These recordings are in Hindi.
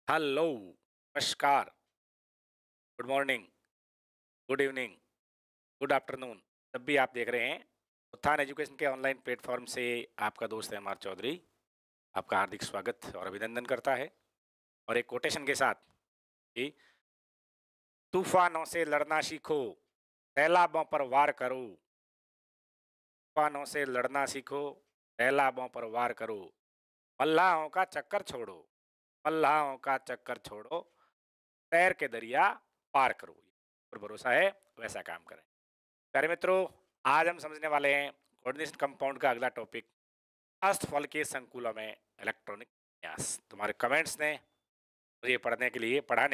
हेलो, नमस्कार, good morning, good evening, good afternoon. जब भी आप देख रहे हैं, उत्थान एजुकेशन के ऑनलाइन प्लेटफॉर्म से आपका दोस्त है अमर चौधरी, आपका हार्दिक स्वागत और अभिनंदन करता है। और एक कोटेशन के साथ कि तूफानों से लड़ना सीखो, सैलाबों पर वार करो। तूफानों से लड़ना सीखो, सैलाबों पर वार करो। मल्लाहों का चक्कर छोड़ो, मल्लाहों का चक्कर छोड़ो, तैर के दरिया पार करो। और भरोसा है वैसा काम करें। प्यारे मित्रों, आज हम समझने वाले हैं कोऑर्डिनेशन कंपाउंड का अगला टॉपिक, अष्टफल के संकुलों में इलेक्ट्रॉनिक विन्यास। तुम्हारे कमेंट्स ने मुझे पढ़ाने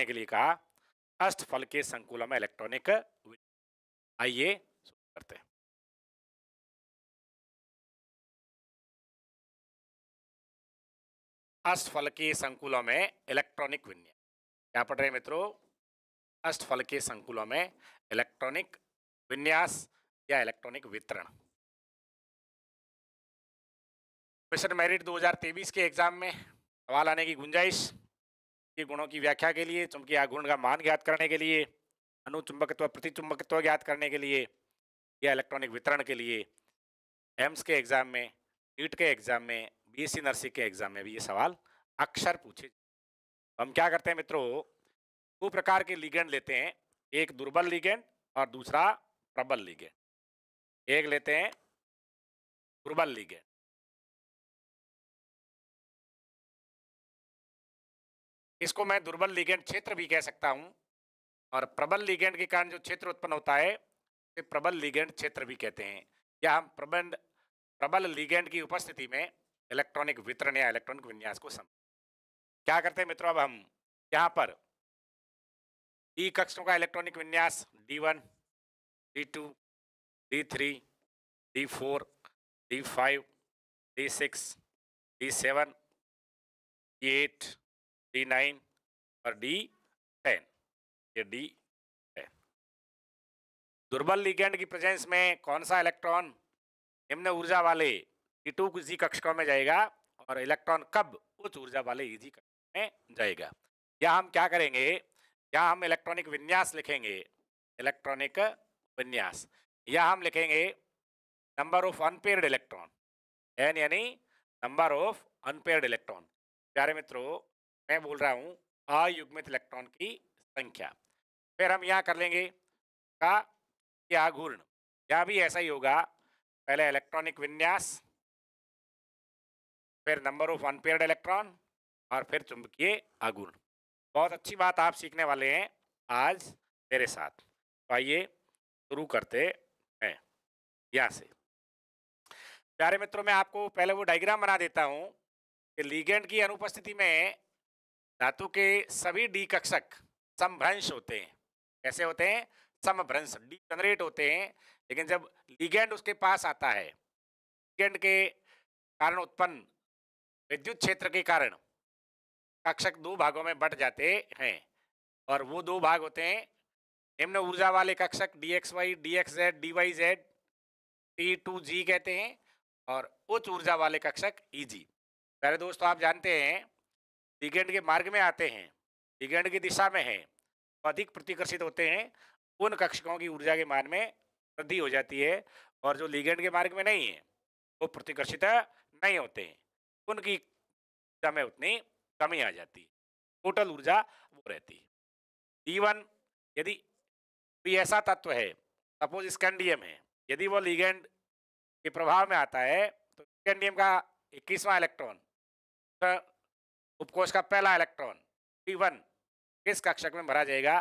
के लिए कहा अष्टफल के संकुलों में इलेक्ट्रॉनिक विन्यास। आइए शुरू करते हैं। अष्टफल के संकुलों में इलेक्ट्रॉनिक विन्यास क्या पढ़ रहे हैं मित्रों? अष्टफल के संकुलों में इलेक्ट्रॉनिक विन्यास या इलेक्ट्रॉनिक वितरण। मिशन मेरिट 2023 के एग्जाम में सवाल आने की गुंजाइश के गुणों की व्याख्या के लिए, चुंबकीय आघूर्ण का मान ज्ञात करने के लिए, अनुचुंबकत्व प्रतिचुंबकत्व ज्ञात करने के लिए या इलेक्ट्रॉनिक वितरण के लिए एम्स के एग्जाम में, नीट के एग्जाम में, बीएससी नर्सिंग के एग्जाम में भी ये सवाल अक्सर पूछे। हम क्या करते हैं मित्रों, दो प्रकार के लिगेंड लेते हैं, एक दुर्बल लिगेंड और दूसरा प्रबल लिगेंड। एक लेते हैं दुर्बल लिगेंड, इसको मैं दुर्बल लिगेंड क्षेत्र भी कह सकता हूं, और प्रबल लिगेंड के कारण जो क्षेत्र उत्पन्न होता है उसे प्रबल लिगेंड क्षेत्र भी कहते हैं। या हम प्रबल लिगेंड की उपस्थिति में इलेक्ट्रॉनिक वितरण या इलेक्ट्रॉनिक विन्यास को समझ क्या करते हैं मित्रों। अब हम यहाँ पर डी कक्षों का इलेक्ट्रॉनिक विन्यास D1, D2, D3, D4, D5, D6, D7, D8, D9 और D10। ये D10। दुर्बल लिगेंड की प्रेजेंस में कौन सा इलेक्ट्रॉन निम्न ऊर्जा वाले E2 जी कक्षकों में जाएगा और इलेक्ट्रॉन कब उच्च ऊर्जा वाले EG कक्षकों में जाएगा। या हम क्या करेंगे, या हम इलेक्ट्रॉनिक विन्यास लिखेंगे, इलेक्ट्रॉनिक विन्यास, या हम लिखेंगे number of unpaired electron, n यानी नंबर ऑफ अनपेयर्ड इलेक्ट्रॉन। प्यारे मित्रों, मैं बोल रहा हूं अयुग्मित इलेक्ट्रॉन की संख्या। फिर हम यहाँ कर लेंगे का आघूर्ण, यहाँ भी ऐसा ही होगा, पहले इलेक्ट्रॉनिक विन्यास, फिर नंबर ऑफ अनपेयर्ड इलेक्ट्रॉन और फिर चुंबकीय आघूर्ण। बहुत अच्छी बात आप सीखने वाले हैं आज मेरे साथ। तो आइए शुरू करते हैं यहाँ से। प्यारे मित्रों, मैं आपको पहले वो डायग्राम बना देता हूं कि लिगेंड की अनुपस्थिति में धातु के सभी डी कक्षक समभ्रंश होते हैं। कैसे होते हैं? समभ्रंश, डी जनरेट होते हैं। लेकिन जब लिगेंड उसके पास आता है, लिगेंड के कारण उत्पन्न विद्युत क्षेत्र के कारण कक्षक दो भागों में बंट जाते हैं, और वो दो भाग होते हैं निम्न ऊर्जा वाले कक्षक DXY, DXZ, DYZ, T2G कहते हैं, और उच्च ऊर्जा वाले कक्षक EG। प्यारे दोस्तों, आप जानते हैं लिगेंड के मार्ग में आते हैं, लिगेंड की दिशा में है, तो अधिक प्रतिकर्षित होते हैं, उन कक्षकों की ऊर्जा के मान में वृद्धि हो जाती है, और जो लिगेंड के मार्ग में नहीं है वो प्रतिकर्षित नहीं होते हैं, उनकी ऊर्जा में उतनी कमी आ जाती है, टोटल ऊर्जा वो रहती है। D1 यदि कोई ऐसा तत्व है, सपोज स्कैंडियम है, यदि वो लिगेंड के प्रभाव में आता है तो स्कैंडियम का 21वां इलेक्ट्रॉन, उपकोष का पहला इलेक्ट्रॉन D1 किस कक्षक में भरा जाएगा?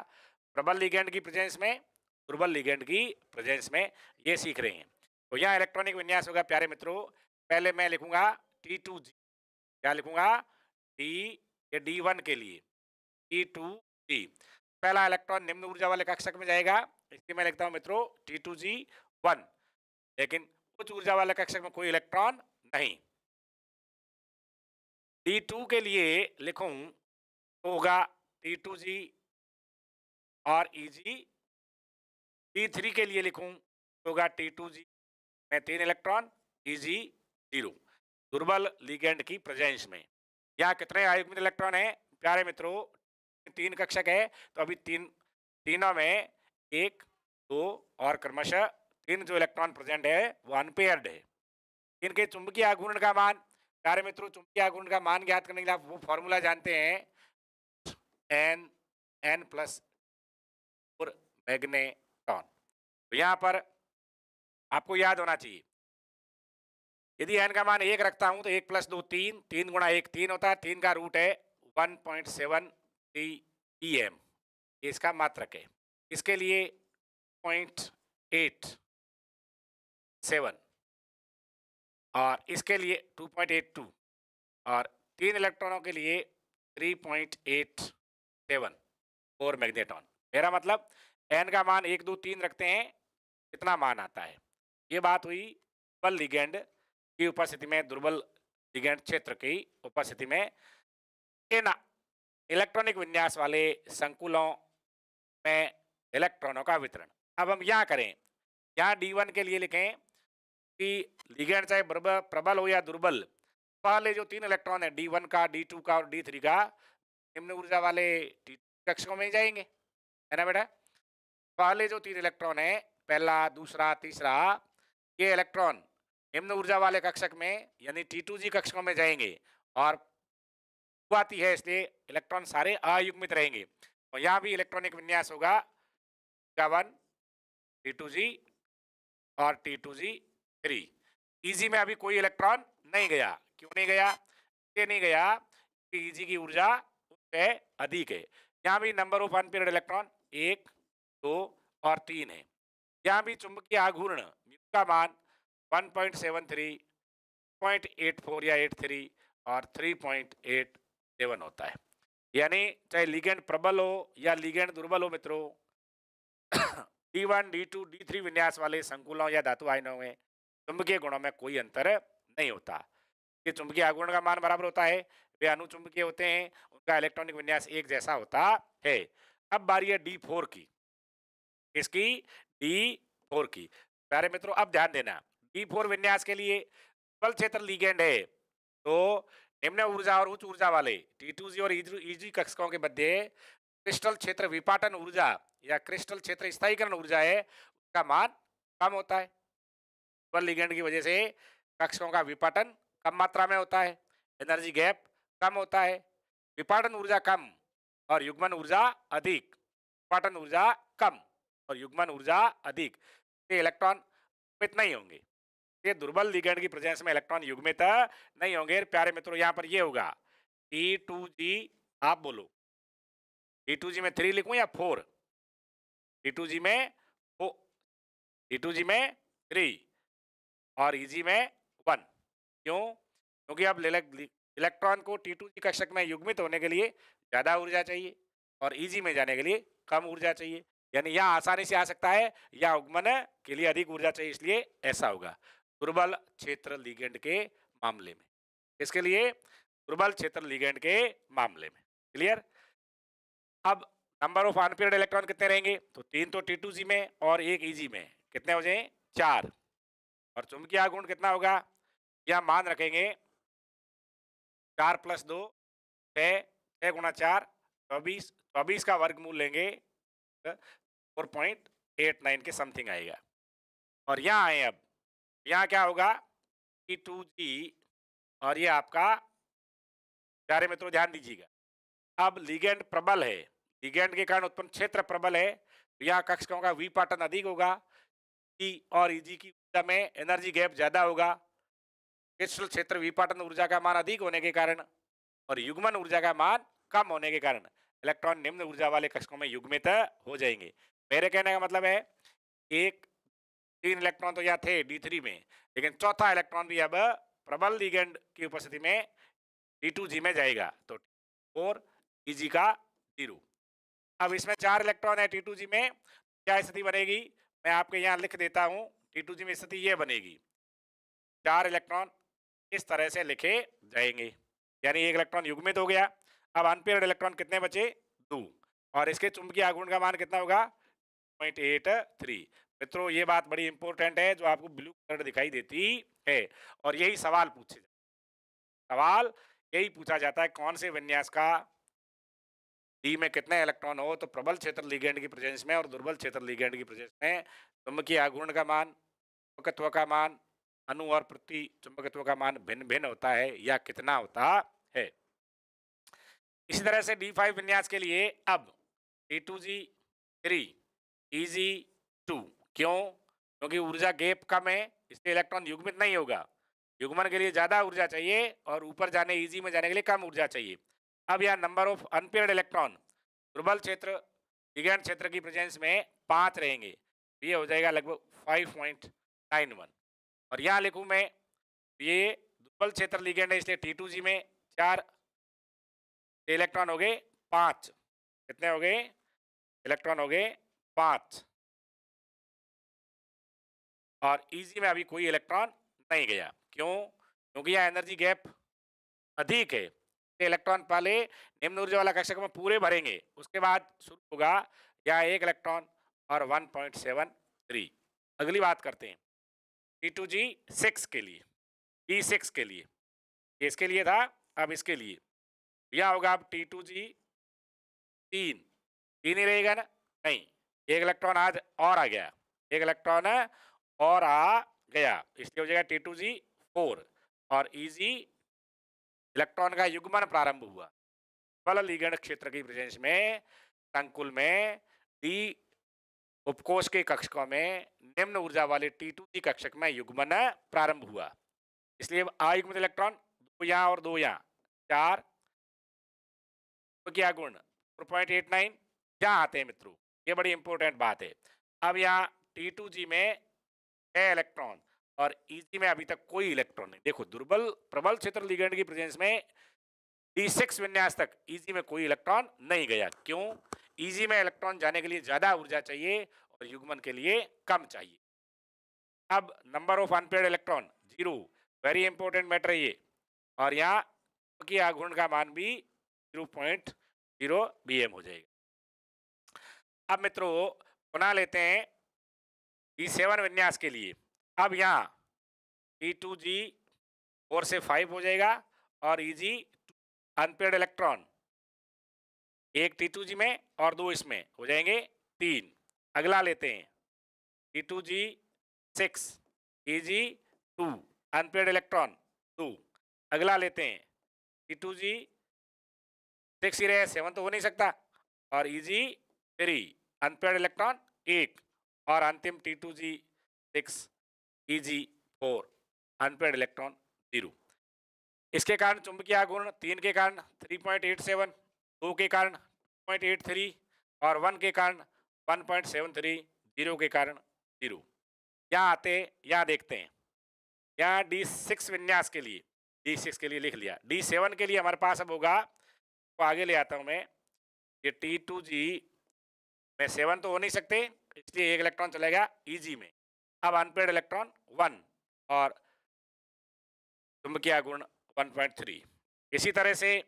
प्रबल लिगेंड की प्रेजेंस में, दुर्बल लिगेंड की प्रेजेंस में। ये सीख रहे हैं। तो यहाँ इलेक्ट्रॉनिक विन्यास होगा प्यारे मित्रों, पहले मैं लिखूंगा T2G, क्या लिखूंगा? D1 के लिए T2G, पहला इलेक्ट्रॉन निम्न ऊर्जा वाले कक्षक में जाएगा, इसलिए मैं लिखता हूं मित्रों T2G1। लेकिन उच्च ऊर्जा वाले कक्षक में कोई इलेक्ट्रॉन नहीं। D2 के लिए लिखूं तो होगा T2G और EG। D3 के लिए लिखूं तो होगा T2G में 3 इलेक्ट्रॉन, EG 0। दुर्बल लिगेंड की प्रेजेंस में यहाँ कितने आयुग्मित इलेक्ट्रॉन हैं? प्यारे मित्रों 3 कक्षक है, तो अभी तीनों में 1, 2 और क्रमशः 3 जो इलेक्ट्रॉन प्रेजेंट है वो अनपेयर्ड है। इनके चुंबकीय आघूर्ण का मान, प्यारे मित्रों चुंबकीय आघूर्ण का मान ज्ञात करने के लिए आप वो फॉर्मूला जानते हैं, n प्लस मैग्नेटॉन। तो यहाँ पर आपको याद होना चाहिए, यदि n का मान 1 रखता हूं तो 1 प्लस 2 3, 3 गुणा 1 3 होता है, 3 का रूट है 1.73 pm, ये इसका मात्रक है। इसके लिए 0.87 और इसके लिए 2.82 और 3 इलेक्ट्रॉनों के लिए 3.87 और मैग्नेटॉन। मेरा मतलब n का मान 1 2 3 रखते हैं, कितना मान आता है। ये बात हुई दुर्बल लिगेंड की उपस्थिति में, दुर्बल लिगेंड क्षेत्र की उपस्थिति में इन इलेक्ट्रॉनिक विन्यास वाले संकुलों में इलेक्ट्रॉनों का वितरण। अब हम यहाँ करें, यहाँ D1 के लिए लिखें कि लिगेंड चाहे प्रबल हो या दुर्बल, पहले जो 3 इलेक्ट्रॉन है D1 का, D2 का और D3 का, निम्न ऊर्जा वाले कक्षकों में जाएंगे, है ना बेटा। पहले जो 3 इलेक्ट्रॉन है, पहला, दूसरा, तीसरा, ये इलेक्ट्रॉन निम्न ऊर्जा वाले कक्षक में यानी T2G कक्षकों में जाएंगे और आती है, इसलिए इलेक्ट्रॉन सारे अयुग्मित रहेंगे। और यहाँ भी इलेक्ट्रॉनिक विन्यास होगा T1 T2G और T2G3। EG में अभी कोई इलेक्ट्रॉन नहीं गया, क्यों नहीं गया, ये नहीं गया कि EG की ऊर्जा उससे अधिक है। यहाँ भी नंबर ऑफ अनपेयर्ड इलेक्ट्रॉन 1 2 और 3 है। यहाँ भी चुंबकीय आघूर्ण का मान 1.73, 0.84 या 83 और 3.87 होता है। यानी चाहे लिगेंड प्रबल हो या लिगेंड दुर्बल हो मित्रों, D1 D2 D3 विन्यास वाले संकुलों या धातु आयनों में चुंबकीय गुणों में कोई अंतर नहीं होता। ये चुंबकीय आघूर्ण का मान बराबर होता है, वे अनुचुंबकीय होते हैं, उनका इलेक्ट्रॉनिक विन्यास एक जैसा होता है। अब बारी है D4 की, इसकी D4 की। प्यारे मित्रों अब ध्यान देना, D4 विन्यास के लिए बल क्षेत्र लिगेंड है, तो निम्न ऊर्जा और उच्च ऊर्जा वाले T2G और EG कक्षकों के मध्य क्रिस्टल क्षेत्र विपाटन ऊर्जा या क्रिस्टल क्षेत्र स्थायीकरण ऊर्जा है, उसका मान कम होता है। बल लिगेंड की वजह से कक्षकों का विपाटन कम मात्रा में होता है, एनर्जी गैप कम होता है, विपाटन ऊर्जा कम और युग्मन ऊर्जा अधिक, विपाटन ऊर्जा कम और युग्मन ऊर्जा अधिक, ये इलेक्ट्रॉन युग्मित नहीं होंगे। ये दुर्बल लिगेंड की प्रेजेंस में इलेक्ट्रॉन युग्मित नहीं होंगे। प्यारे मित्रों यहाँ पर ये होगा T2G, आप बोलो T2G में 3 लिखूं या 4? T2G में 4, T2G में 3 और EG में 1। क्यों? क्योंकि अब इलेक्ट्रॉन को T2G कक्षक में युग्मित होने के लिए ज्यादा ऊर्जा चाहिए और EG में जाने के लिए कम ऊर्जा चाहिए, यानी यहाँ आसानी से आ सकता है या युग्मन के लिए अधिक ऊर्जा चाहिए, इसलिए ऐसा होगा दुर्बल क्षेत्र लिगेंड के मामले में। इसके लिए दुर्बल क्षेत्र लिगेंड के मामले में, क्लियर। अब नंबर ऑफ अनपेयर्ड इलेक्ट्रॉन कितने रहेंगे, तो 3 तो T2G में और 1 EG में, कितने हो जाए 4। और चुंबकीय आघूर्ण कितना होगा, यह मान रखेंगे 4 + 2 6, 6 × 4 24, 24 का वर्गमूल लेंगे 4.89 के समथिंग आएगा। और यहाँ आए, अब यहाँ क्या होगा T2G और ये आपका, प्यारे मित्रों ध्यान दीजिएगा, अब लिगेंड प्रबल है, लिगेंड के कारण उत्पन्न क्षेत्र प्रबल है, तो यहाँ कक्षकों का विपाटन अधिक होगा, E और EG की ऊर्जा में एनर्जी गैप ज्यादा होगा, क्रिस्टल क्षेत्र विपाटन ऊर्जा का मान अधिक होने के कारण और युग्मन ऊर्जा का मान कम होने के कारण इलेक्ट्रॉन निम्न ऊर्जा वाले कक्षकों में युग्मित हो जाएंगे। मेरे कहने का मतलब है 3 इलेक्ट्रॉन तो यहाँ थे D3 में, लेकिन चौथा इलेक्ट्रॉन भी अब प्रबल लिगेंड की उपस्थिति में D2G में जाएगा, तो 4 EG का 0। अब इसमें 4 इलेक्ट्रॉन है T2G में, क्या स्थिति बनेगी, मैं आपके यहाँ लिख देता हूँ। T2G में स्थिति ये बनेगी, 4 इलेक्ट्रॉन इस तरह से लिखे जाएंगे, यानी एक इलेक्ट्रॉन युग्मित हो गया। अब अनपेयर्ड इलेक्ट्रॉन कितने बचे, 2, और इसके चुंबकीय आघूर्ण का मान कितना होगा 0.83। मित्रों ये बात बड़ी इंपॉर्टेंट है जो आपको ब्लू कलर दिखाई देती है, और यही सवाल यही पूछा जाता है, कौन से विन्यास का डी में कितने इलेक्ट्रॉन हो तो प्रबल क्षेत्र लिगेंड की प्रेजेंस में और दुर्बल क्षेत्र लिगेंड की प्रेजेंस में चुंबकीय आघूर्ण का मान, चुंबकत्व का मान, अणु और प्रति चुंबकत्व का मान भिन्न भिन्न होता है या कितना होता है। इसी तरह से D5 विन्यास के लिए अब T2G3 EG2 क्यों? क्योंकि ऊर्जा गैप कम है इसलिए इलेक्ट्रॉन युग्मित नहीं होगा। युग्मन के लिए ज्यादा ऊर्जा चाहिए और ऊपर जाने इजी में जाने के लिए कम ऊर्जा चाहिए। अब यहाँ नंबर ऑफ अनपेयर्ड इलेक्ट्रॉन दुर्बल क्षेत्र लिगैंड क्षेत्र की प्रेजेंस में 5 रहेंगे, ये हो जाएगा लगभग 5.91। और यहाँ लिखूं मैं ये दुर्बल क्षेत्र लिगैंड है इसलिए T2G में 4 इलेक्ट्रॉन हो गए 5। कितने हो गए? इलेक्ट्रॉन हो गए 5। और इजी में अभी कोई इलेक्ट्रॉन नहीं गया। क्यों? क्योंकि यहाँ एनर्जी गैप अधिक है। इलेक्ट्रॉन पहले निम्न ऊर्जा वाला कक्षक में पूरे भरेंगे, उसके बाद शुरू होगा यहाँ 1 इलेक्ट्रॉन और 1.73। अगली बात करते हैं T2G6 के लिए, E6 के लिए, ये इसके लिए था, अब इसके लिए यह होगा अब T2G3 3 ही रहेगा ना? नहीं, 1 इलेक्ट्रॉन आज और आ गया, 1 इलेक्ट्रॉन और आ गया, इसलिए हो जाएगा T2G4। और इजी इलेक्ट्रॉन का युग्मन प्रारंभ हुआ बल लिगैंड क्षेत्र की प्रेजेंस में संकुल में डी उपकोष के कक्षकों में निम्न ऊर्जा वाले T2G कक्षक में युग्मन प्रारंभ हुआ। इसलिए अयुग्मित इलेक्ट्रॉन 2 यहाँ और 2 यहाँ, 4 क्या गुण 4.89 यहाँ आते हैं मित्रों, ये बड़ी इंपॉर्टेंट बात है। अब यहाँ T2G में 6 इलेक्ट्रॉन और इजी में अभी तक कोई इलेक्ट्रॉन नहीं। देखो दुर्बल प्रबल क्षेत्र लिगैंड की प्रेजेंस में D6 विन्यास तक इजी में कोई इलेक्ट्रॉन नहीं गया। क्यों? इजी में इलेक्ट्रॉन जाने के लिए ज्यादा ऊर्जा चाहिए और युग्मन के लिए कम चाहिए। अब number of unpaired electron 0, very important matter ये। और यहाँ की आघूर्ण का मान भी 0.0 BM हो जाएगा। अब मित्रों पुनः लेते हैं D7 विन्यास के लिए। अब यहाँ T2G 4 से 5 हो जाएगा और EG अनपेयर्ड इलेक्ट्रॉन 1 T2G में और 2 इसमें हो जाएंगे 3। अगला लेते हैं T2G6 EG2 अनपेयर्ड इलेक्ट्रॉन 2। अगला लेते हैं T2G6 ही रहे, 7 तो हो नहीं सकता, और EG3 अनपेयर्ड इलेक्ट्रॉन 1 और अंतिम T2G6 EG4 अनपेयर्ड इलेक्ट्रॉन 0। इसके कारण चुंबकीय आघूर्ण 3 के कारण 3.87, 2 के कारण 0.83 और 1 के कारण 1.73, 0 के कारण 0। यहाँ आते यहाँ देखते हैं, यहाँ D6 विन्यास के लिए, D6 के लिए लिख लिया। D7 के लिए हमारे पास अब होगा, तो आगे ले आता हूँ मैं, ये T2G में 7 तो हो नहीं सकते इसलिए 1 इलेक्ट्रॉन चलेगा EG में। अब अनपेयर्ड इलेक्ट्रॉन 1 और चुंबकीय आघूर्ण 1.3। इसी तरह से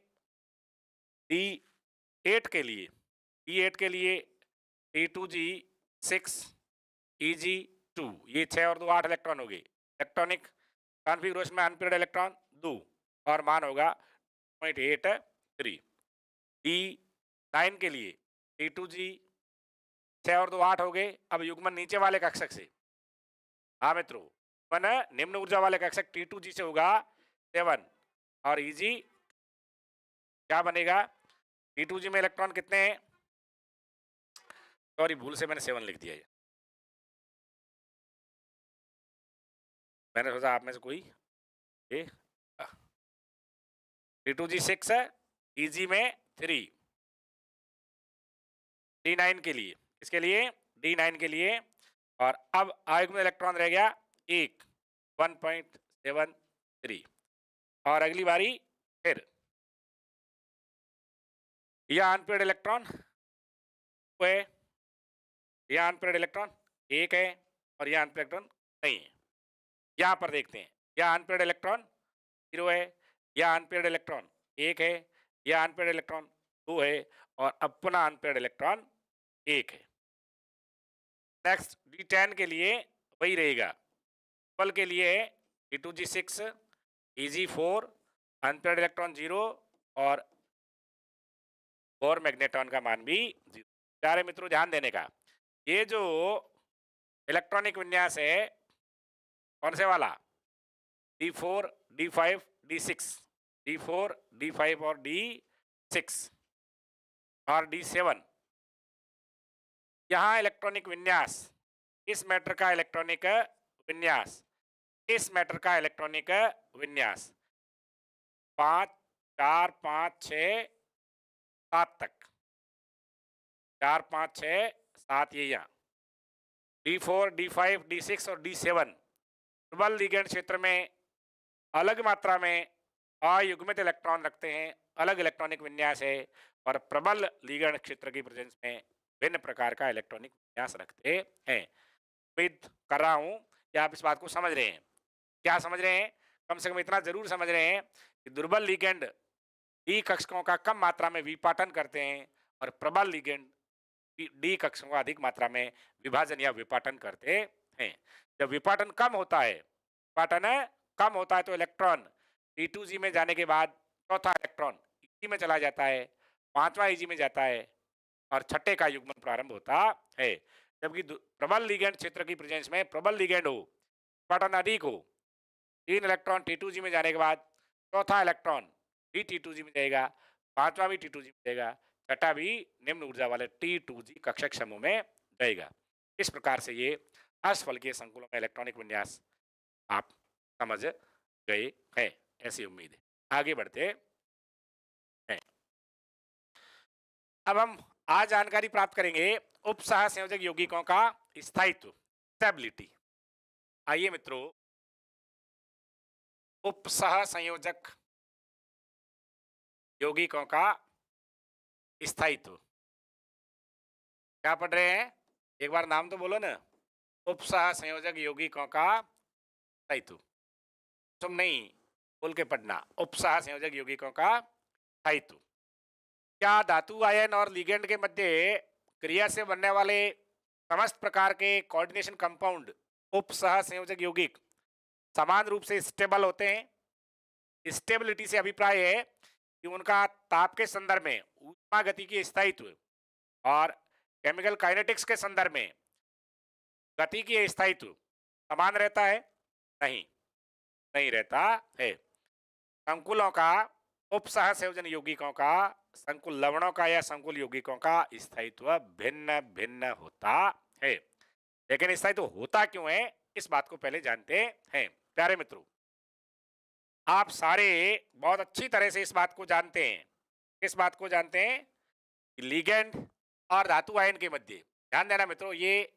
D8 के लिए T2G6 EG2 ये 6 और 2 8 इलेक्ट्रॉन हो गए। इलेक्ट्रॉनिक कॉन्फ़िगरेशन में अनपेयर्ड इलेक्ट्रॉन 2 और मान होगा 0.83। D9 के लिए T2G 6 और 2 8 हो गए। अब युग्मन नीचे वाले कक्षक से, हाँ मित्रों, निम्न ऊर्जा वाले कक्षक T2G से होगा 7 और EG क्या बनेगा? T2G में इलेक्ट्रॉन कितने हैं? सॉरी भूल से मैंने 7 लिख दिया है, मैंने सोचा आप में से कोई ये T2G6 EG में 3। D9 के लिए, इसके लिए D9 के लिए, और अब आयुग्म इलेक्ट्रॉन रह गया 1.73। और अगली बारी फिर यह अनपेयर्ड इलेक्ट्रॉन है, यह अनपेयर्ड इलेक्ट्रॉन 1 है और यह अनपेयर्ड इलेक्ट्रॉन नहीं है। यहाँ पर देखते हैं, यह अनपेयर्ड इलेक्ट्रॉन 0 है, यह अनपेयर्ड इलेक्ट्रॉन 1 है, यह अनपेयर्ड इलेक्ट्रॉन 2 है और अब पुनः अनपेयर्ड इलेक्ट्रॉन 1 है। नेक्स्ट D10 के लिए वही रहेगा। बल के लिए T2G6 EG4 अनपेयर्ड इलेक्ट्रॉन 0 और और मैग्नेट्रॉन का मान भी 0। प्यारे मित्रों ध्यान देने का, ये जो इलेक्ट्रॉनिक विन्यास है कौन से वाला, D4, D5, D6, D4, D5 और D6 और D7, यहाँ इलेक्ट्रॉनिक विन्यास, इस मैटर का इलेक्ट्रॉनिक विन्यास, इस मैटर का इलेक्ट्रॉनिक विन्यास 5, 4, 5, 6, 7 तक, 4, 5, 6, 7 ये यहाँ D4, D5, D6 और D7 प्रबल लिगैंड क्षेत्र में अलग मात्रा में अयुग्मित इलेक्ट्रॉन रखते हैं, अलग इलेक्ट्रॉनिक विन्यास है, और प्रबल लिगैंड क्षेत्र की प्रेजेंस में भिन्न प्रकार का इलेक्ट्रॉनिक विन्यास रखते हैं। उम्मीद कर रहा हूं कि आप इस बात को समझ रहे हैं। क्या समझ रहे हैं? कम से कम इतना जरूर समझ रहे हैं कि दुर्बल लिगैंड डी कक्षकों का कम मात्रा में विपाटन करते हैं और प्रबल लिगैंड डी कक्षकों का अधिक मात्रा में विभाजन या विपाटन करते हैं। जब विपाटन कम होता है, विपाटन कम होता है तो इलेक्ट्रॉन T2G में जाने के बाद चौथा इलेक्ट्रॉन EG में चला जाता है, पांचवा EG में जाता है और छठे का युग्मन प्रारंभ होता है। जबकि प्रबल लिगैंड क्षेत्र की प्रेजेंस में प्रबल लिगैंड हो, विपाटन अधिक हो, 3 इलेक्ट्रॉन T2G में जाने के बाद चौथा इलेक्ट्रॉन भी T2G में जाएगा, पांचवा भी T2G में जाएगा, छठा भी निम्न ऊर्जा वाले T2G कक्षक समूह में जाएगा। इस प्रकार से ये असफलकीय संकुलों में इलेक्ट्रॉनिक विन्यास आप समझ गए हैं, ऐसी उम्मीद है। आगे बढ़ते हैं। अब हम आज जानकारी प्राप्त करेंगे उपसह संयोजक यौगिकों का स्थायित्व, स्टेबिलिटी। आइए मित्रों, उपसह संयोजक यौगिकों का स्थायित्व क्या पढ़ रहे हैं? एक बार नाम तो बोलो ना, उपसह संयोजक यौगिकों का स्थायित्व। तुम नहीं बोल के पढ़ना, उपसह संयोजक यौगिकों का स्थायित्व। क्या धातु आयन और लिगेंड के मध्य क्रिया से बनने वाले समस्त प्रकार के कोऑर्डिनेशन कंपाउंड उपसह संयोजक यौगिक समान रूप से स्टेबल होते हैं? स्टेबिलिटी से अभिप्राय है कि उनका ताप के संदर्भ में ऊष्मा गति की स्थायित्व और केमिकल काइनेटिक्स के संदर्भ में गति की स्थायित्व समान रहता है? नहीं रहता है। संकुलों का, उपसह संयोजन यौगिकों का, संकुल लवणों का या संकुल यौगिकों का स्थायित्व भिन्न भिन्न होता है। लेकिन स्थायित्व होता क्यों है, इस बात को पहले जानते हैं। प्यारे मित्रों, आप सारे बहुत अच्छी तरह से इस बात को जानते हैं। किस बात को जानते हैं? लिगेंड और धातु आयन के मध्य, ध्यान देना मित्रों, ये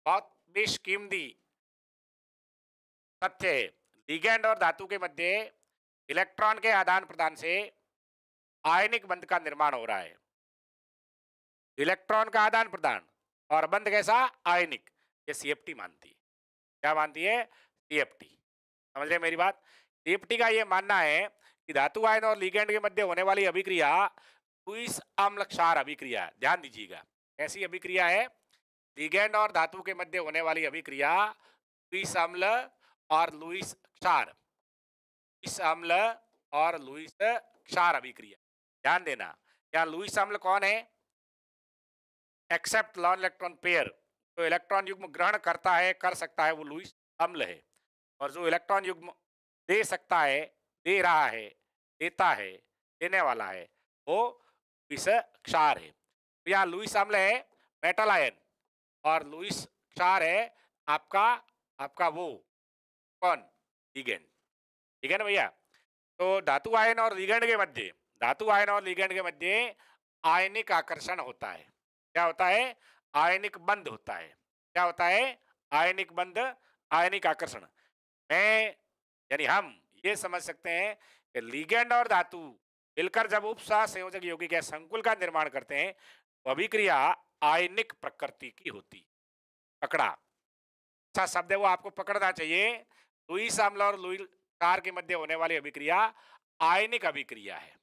बहुत बेशकीमती तथ्य है। लिगेंड और धातु के मध्य इलेक्ट्रॉन के आदान प्रदान से आयनिक बंध का निर्माण हो रहा है। इलेक्ट्रॉन का आदान प्रदान और बंध कैसा? आयनिक। ये CFT मानती है। क्या मानती है? CFT। समझ रहे मेरी बात? CFT का ये मानना है कि धातु आयन और लिगेंड के मध्य होने वाली अभिक्रिया लुईस अम्ल क्षार अभिक्रिया। ध्यान दीजिएगा, ऐसी अभिक्रिया है लिगेंड और धातु के मध्य होने वाली अभिक्रिया लुईस अम्ल और लुईस क्षार, लुईस अम्ल और लुईस क्षार अभिक्रिया। ध्यान देना, यहाँ लुईस अम्ल कौन है? एक्सेप्ट लॉन इलेक्ट्रॉन पेयर, जो इलेक्ट्रॉन युग्म ग्रहण करता है, कर सकता है, वो लुईस अम्ल है। और जो इलेक्ट्रॉन युग्म दे सकता है, दे रहा है, देता है, देने वाला है, वो लुईस क्षार है। तो यहाँ लुईस अम्ल है मेटल आयन और लुईस क्षार है आपका वो कौन? लिगेंड। ठीक है ना भैया? तो धातु आयन और लिगेंड के मध्य, धातु आयन और लिगेंड के मध्य आयनिक आकर्षण होता है। क्या होता है? आयनिक बंध होता है। क्या होता है? आयनिक बंध, आयनिक आकर्षण। मैं यानी हम ये समझ सकते हैं कि लिगेंड और धातु मिलकर जब उपसह संयोजक यौगिक या संकुल का निर्माण करते हैं तो अभिक्रिया आयनिक प्रकृति की होती। पकड़ा? अच्छा शब्द है वो, आपको पकड़ना चाहिए। लुईस अम्ल और लुईस क्षार के मध्य होने वाली अभिक्रिया आयनिक अभिक्रिया है।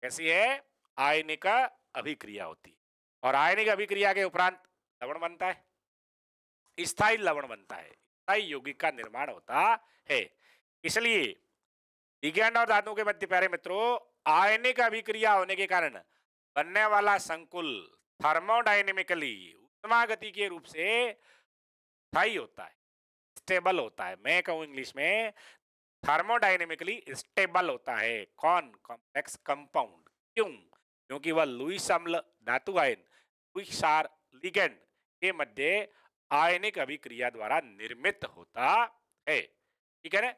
कैसी है? आयनिक अभिक्रिया होती। और आयनिक अभिक्रिया के उपरांत लवण बनता है, स्थायी लवण बनता है, स्थायी यौगिक का निर्माण होता है। इसलिए लिगेंड और धातु के मध्य, प्यारे मित्रों, आयनिक अभिक्रिया होने के कारण बनने वाला संकुल थर्मोडायनेमिकली ऊष्मागति के रूप से स्थायी होता है, स्टेबल होता है। मैं कहूं इंग्लिश में थर्मोडायनेमिकली स्टेबल होता है। कौन? Complex compound. क्यों? क्योंकि वह लुईस अम्ल धातु आयन लुईस क्षार लिगेंड के मध्य आयनिक अभिक्रिया द्वारा निर्मित होता है। ठीक है ना?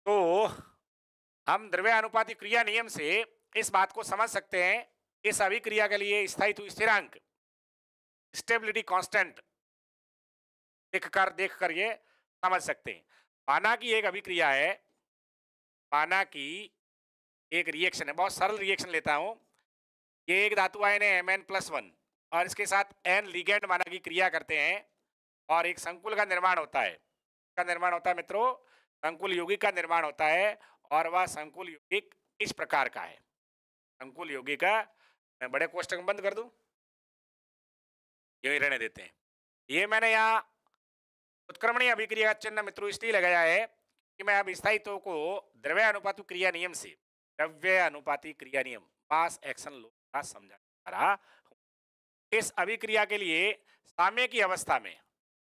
तो हम द्रव्य अनुपाती क्रिया नियम से इस बात को समझ सकते हैं, इस अभिक्रिया के लिए स्थायित्व स्थिरांक स्टेबिलिटी कांस्टेंट देखकर ये समझ सकते हैं। माना कि एक अभिक्रिया है, माना कि एक रिएक्शन है, बहुत सरल रिएक्शन लेता हूं। ये एक धातु आयन है Mn+1 और इसके साथ N लिगेंड माना की क्रिया करते हैं और एक संकुल का निर्माण होता है। का निर्माण होता है मित्रों, संकुल यौगिक का निर्माण होता है और वह संकुल यौगिक इस प्रकार का है। संकुल यौगिक का मैं बड़े कोष्टक बंद कर दूं, यही रहने देते हैं। ये मैंने यहाँ उत्क्रमणीय अभिक्रिया का चिन्ह मित्रों इसलिए लगाया है कि मैं अब स्थायित्व को द्रव्य अनुपाती क्रिया नियम से, द्रव्य अनुपाती क्रिया नियम मास एक्शन लॉ का समझा रहा हूं। इस अभिक्रिया के लिए साम्य की अवस्था में,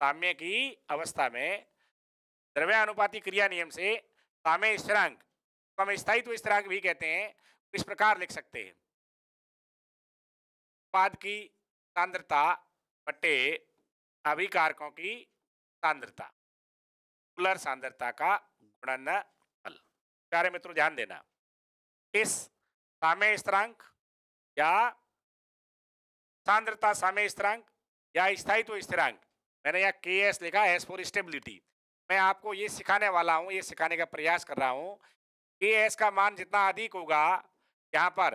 साम्य की अवस्था में द्रव्य अनुपाती क्रिया नियम से साम्य स्थिरांक, तो हम स्थायित्व स्थिरांक भी कहते हैं, इस प्रकार लिख सकते हैं। उत्पाद की सांद्रता बटे अभिकारकों की सांद्रता, मोलर सांद्रता का गुणनफल। प्यारे मित्रों ध्यान देना, इस साम्य स्थिरांक या सांद्रता साम्य स्थिरांक या स्थायित्व स्थिरांक, मैंने यहाँ Ks लिखा, एस फॉर स्टेबिलिटी। मैं आपको ये सिखाने वाला हूँ, ये सिखाने का प्रयास कर रहा हूँ। Ks का मान जितना अधिक होगा, यहाँ पर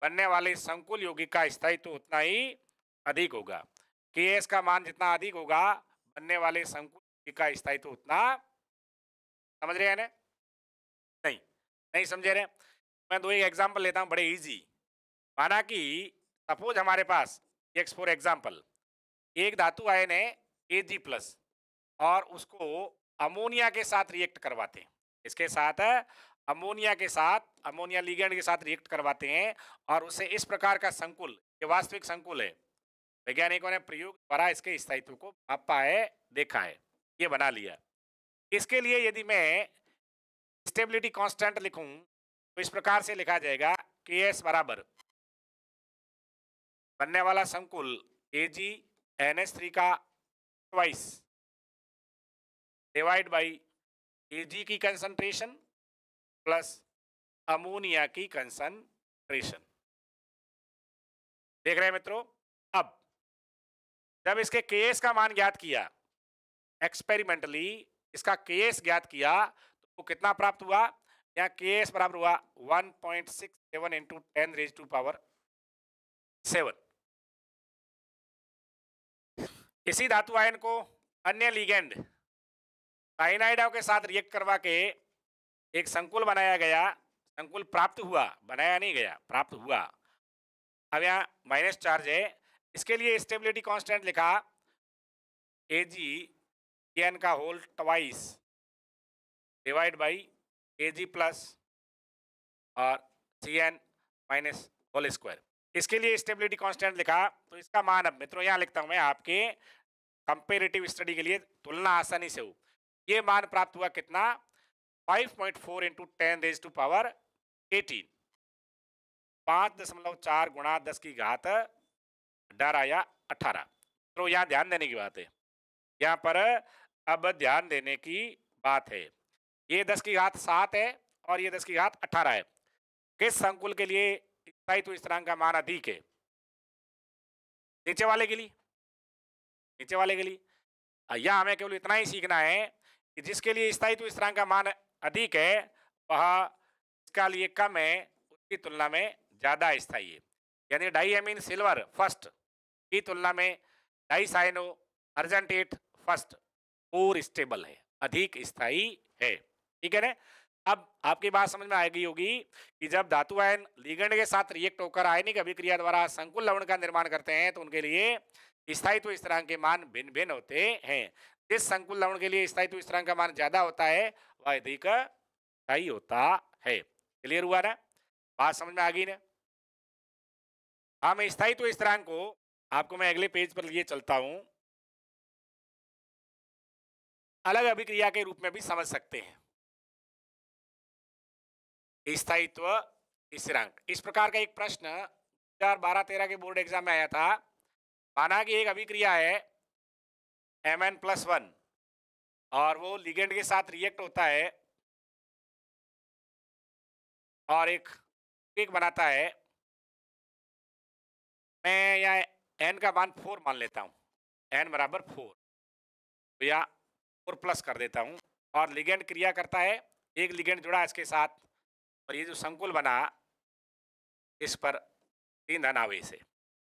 बनने वाले संकुल यौगिक का स्थायित्व उतना ही अधिक होगा। Ks का मान जितना अधिक होगा, बनने वाले संकुल यौगिक का स्थायित्व उतना, समझ रहे हैं ना? नहीं, नहीं समझे रहे? मैं दो एक एग्जाम्पल लेता हूँ बड़े इजी। माना कि सपोज हमारे पास एक्स फॉर एग्जाम्पल एक धातु आयन है Ag+ और उसको अमोनिया के साथ रिएक्ट करवाते हैं, इसके साथ अमोनिया के साथ, अमोनिया लिगेंड के साथ रिएक्ट करवाते हैं और उसे इस प्रकार का संकुल, ये वास्तविक संकुल है, वैज्ञानिकों ने प्रयोग द्वारा इसके स्थायित्व को मापा है, देखा है, ये बना लिया। इसके लिए यदि मैं स्टेबिलिटी कांस्टेंट लिखूं तो इस प्रकार से लिखा जाएगा Ks बराबर बनने वाला संकुल AgNH3 का ट्वाइस डिवाइड बाई Ag की कंसंट्रेशन प्लस अमोनिया की कंसंट्रेशन। देख रहे हैं मित्रों? अब जब इसके Ks का मान ज्ञात किया, एक्सपेरिमेंटली इसका Ks ज्ञात किया, तो कितना प्राप्त हुआ? यहाँ Ks बराबर हुआ 1.67 इंटू 10⁻⁷। इसी धातु आयन को अन्य लिगेंड साइनाइडों के साथ रिएक्ट करवा के एक संकुल बनाया गया, संकुल प्राप्त हुआ, बनाया नहीं गया, प्राप्त हुआ। अब यहाँ माइनस चार्ज है, इसके लिए स्टेबिलिटी कांस्टेंट लिखा Ag का whole twice divide by Ag plus और Cn माइनस होल स्क्वायर। इसके लिए स्टेबिलिटी कांस्टेंट लिखा, तो इसका मान अब मित्रों यहाँ लिखता हूं मैं आपके कंपेरेटिव स्टडी के लिए, तुलना आसानी से हो। ये मान प्राप्त हुआ कितना? 5.4 इंटू 10⁻18, 5.4 गुणा 10⁻18 या 18। तो यहाँ ध्यान देने की बात है, यहाँ पर अब ध्यान देने की बात है। ये 10⁻7 है और ये 10⁻18 है। किस संकुल के लिए स्थायित्व स्थिरांक का मान अधिक है? नीचे वाले के लिए, नीचे वाले के लिए। या हमें केवल इतना ही सीखना है कि जिसके लिए स्थायित्व स्थिरांक का मान अधिक है वह इसका लिए कम है, उसकी तुलना में ज्यादा स्थायी है। यानी डाईएमीन सिल्वर फर्स्ट की तुलना में डाईसाइनो अर्जेंटेट फर्स्ट और स्टेबल है, अधिक स्थायी है। ठीक है ना? अब आपकी बात समझ में आएगी होगी कि जब धातु आयन लिगेंड के साथ रिएक्ट होकर आयनिक अभिक्रिया द्वारा संकुल लवण का निर्माण करते हैं तो उनके लिए स्थायित्व स्थिरांक के मान भिन्न भिन्न होते हैं। जिस संकुल लवण के लिए स्थायित्व स्थिरांक का मान ज्यादा होता है वह अधिक स्थायी होता है। क्लियर हुआ ना? बात समझ में आ गई ना? हाँ, मैं स्थायित्व स्थिरांक को आपको मैं अगले पेज पर लिए चलता हूं, अलग अभिक्रिया के रूप में भी समझ सकते हैं। स्थायित्व स्थिरांक, इस प्रकार का एक प्रश्न 2012-13 के बोर्ड एग्जाम में आया था। माना कि एक अभिक्रिया है Mn+1 और वो लिगेंड के साथ रिएक्ट होता है और एक केक बनाता है। मैं यहाँ n का मान 4 मान लेता हूँ, n बराबर 4 या 4 प्लस कर देता हूँ और लिगेंड क्रिया करता है, एक लिगेंड जुड़ा इसके साथ और ये जो संकुल बना इस पर 3 धन आवेश है।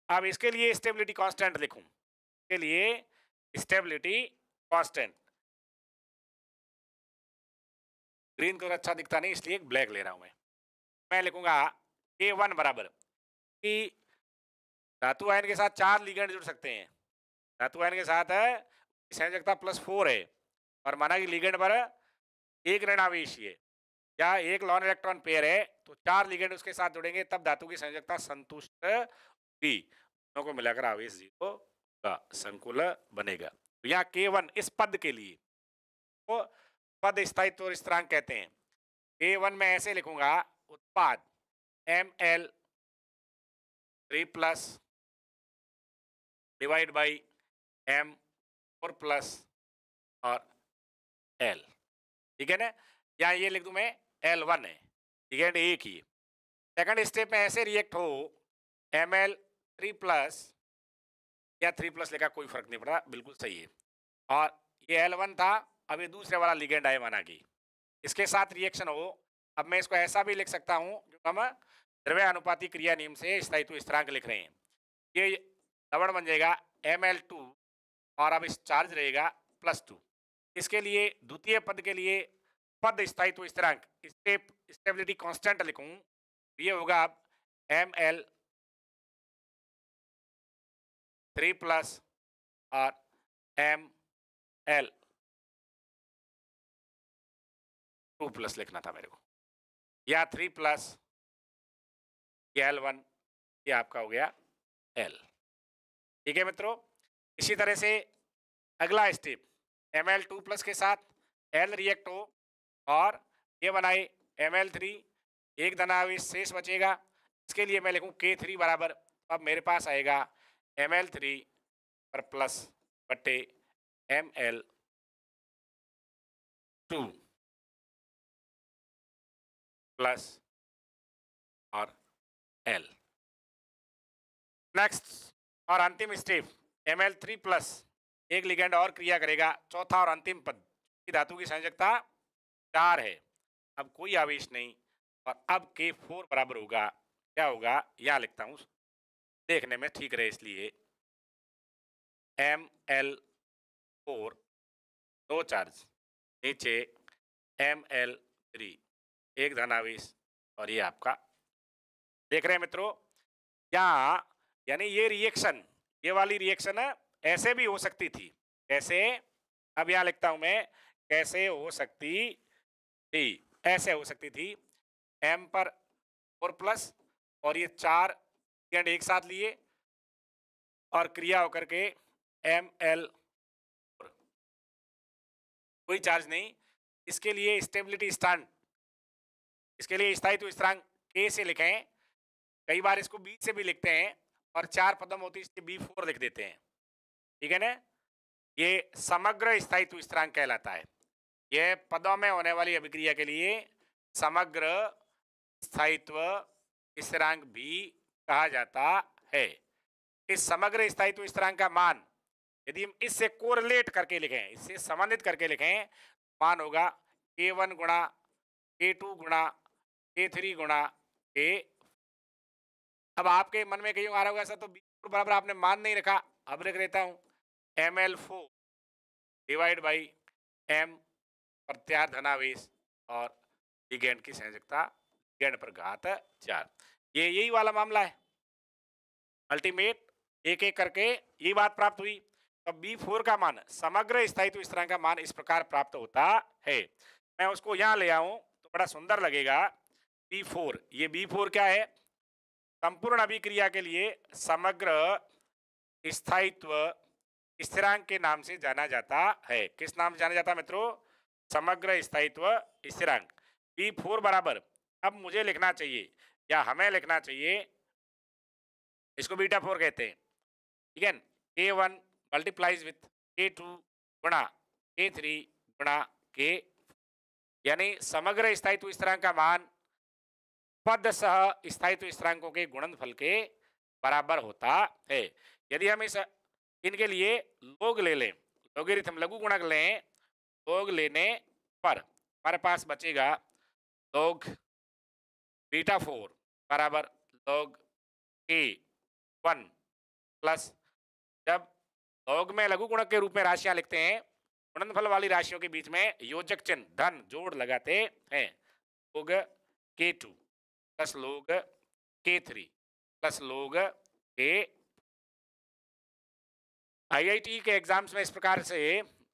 अब इसके लिए स्टेबिलिटी कांस्टेंट लिखूं, इसके लिए स्टेबिलिटी कांस्टेंट, ग्रीन कलर अच्छा दिखता नहीं इसलिए ब्लैक ले रहा हूं मैं लिखूंगा K1 बराबर कि धातु आयन के साथ 4 लिगेंड जुड़ सकते हैं। धातु आयन के साथ है संयोजकता +4 है और माना कि लिगेंड पर एक ऋण आवेश है या एक लॉन इलेक्ट्रॉन पेयर है, तो 4 लिगेंड उसके साथ जुड़ेंगे तब धातु की संयोजकता संतुष्ट होगी। दोनों को मिलाकर आवेश 0 का संकुल बनेगा। तो यहाँ K1 इस पद के लिए तो पद स्थायित्व और स्थिरांक कहते हैं। K1 में ऐसे लिखूंगा, उत्पाद Ml3+ डिवाइड बाई M4+ और L, ठीक है ना? या ये लिख दूं मैं L1 है, लिगेंड एक ही। सेकंड स्टेप में ऐसे रिएक्ट हो Ml3+ या 3+ लिखा कोई फर्क नहीं पड़ा, बिल्कुल सही है। और ये L1 था, अब ये दूसरे वाला लिगेंड है माना कि इसके साथ रिएक्शन हो। अब मैं इसको ऐसा भी लिख सकता हूं, जो हम द्रव्य अनुपाती क्रिया नियम से स्थायित्व स्थिरांक लिख रहे हैं। ये लवण बन जाएगा Ml2 और अब इस चार्ज रहेगा +2। इसके लिए द्वितीय पद के लिए पद स्थायित्व स्थिरांक स्टेबिलिटी कांस्टेंट लिखूं, ये होगा अब Ml3+ और Ml2+ लिखना था मेरे को, या 3+ या L1, ये आपका हो गया L। ठीक है मित्रों, इसी तरह से अगला स्टेप Ml2+ के साथ L रिएक्ट हो और ये बनाए Ml3, एक धन आवेश शेष बचेगा। इसके लिए मैं लिखूं K3 बराबर, अब मेरे पास आएगा Ml3 पर प्लस बटे Ml2 प्लस और L। नेक्स्ट और अंतिम स्टेप Ml3+ एक लिगेंड और क्रिया करेगा, चौथा और अंतिम पद की धातु की संयोजकता 4 है, अब कोई आवेश नहीं और अब K4 बराबर होगा, क्या होगा यहाँ लिखता हूं देखने में ठीक रहे इसलिए Ml4 दो चार्ज, नीचे Ml3 एक धन आवेश और ये आपका देख रहे हैं मित्रों। यहाँ यानी ये रिएक्शन, ये वाली रिएक्शन ऐसे भी हो सकती थी, कैसे? अब यहाँ लिखता हूं मैं कैसे हो सकती थी, ऐसे हो सकती थी M पर 4+ और ये 4 लिगेंड एक साथ लिए और क्रिया होकर के Ml कोई चार्ज नहीं। इसके लिए स्टेबिलिटी स्टैंड, इसके लिए स्थायित्व स्थिरांक K से लिखें, कई बार इसको B से भी लिखते हैं और 4 पदम होती है इसलिए B4 लिख देते हैं, ठीक है ना? ये समग्र स्थायित्व स्थिरांक कहलाता है। यह पदों में होने वाली अभिक्रिया के लिए समग्र स्थायित्व स्थिरांक भी कहा जाता है। इस समग्र स्थायित्व स्थिरांक का मान यदि हम इससे कोरिलेट करके लिखें, इससे संबंधित करके लिखें, मान होगा K1 गुणा K2 गुणा K3 गुणा K। अब आपके मन में कहीं आ रहा होगा ऐसा तो B4 बराबर आपने मान नहीं रखा, अब लिख देता हूं Ml4 डिवाइड बाई M प्रत्यार धनावेश और लिगेंड की संयोजकता लिगेंड पर घात 4। ये यही वाला मामला है। अल्टीमेट एक एक करके ये बात प्राप्त हुई। अब B4 का मान, समग्र स्थायित्व स्थिरांक का मान इस प्रकार प्राप्त होता है। मैं उसको यहाँ ले आऊं तो बड़ा सुंदर लगेगा। B4, ये B4 क्या है? संपूर्ण अभिक्रिया के लिए समग्र स्थायित्व स्थिरांक के नाम से जाना जाता है। किस नाम से जाना जाता है मित्रों? समग्र स्थायित्व स्थिरांक। B4 बराबर, अब मुझे लिखना चाहिए या हमें लिखना चाहिए, इसको बीटा 4 कहते हैं, ठीक है। K1 मल्टीप्लाइज विथ K2 गुणा K3 गुणा K, यानी समग्र स्थायित्व स्थिरांक का मान पद सह स्थायित्व स्थिरांकों के गुणनफल के बराबर होता है। यदि हम इस इनके लिए लोग ले लें, लोगरिथम लघु गुणक लें, लोग लेने पर हमारे पास बचेगा log बीटा 4 बराबर log K1 प्लस, जब log में लघु गुणक के रूप में राशियां लिखते हैं, गुणनफल वाली राशियों के बीच में योजक चिन्ह धन जोड़ लगाते हैं, log K2 plus log K3 plus log K। IIT के एग्जाम्स में इस प्रकार से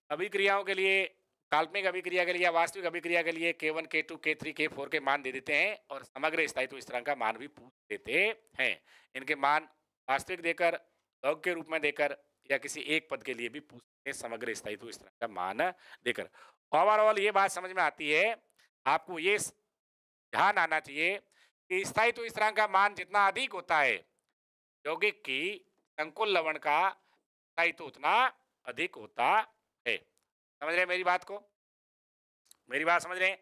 अभिक्रियाओं के लिए, काल्पनिक अभिक्रिया के लिए या वास्तविक अभिक्रिया के लिए K1 K2 K3 K4 के मान दे देते हैं और समग्र स्थायित्व स्थिरांक का मान भी पूछ देते हैं। इनके मान वास्तविक देकर, लॉग के रूप में देकर, या किसी एक पद के लिए भी पूछ सकते हैं समग्र स्थायित्व स्थिरांक का मान देकर। ओवरऑल ये बात समझ में आती है, आपको ये ध्यान आना चाहिए कि स्थायित्व स्थिरांक का मान जितना अधिक होता है, यौगिक की संकुल लवण का स्थायित्व उतना अधिक होता है। समझ रहे हैं मेरी बात को? मेरी बात समझ रहे हैं?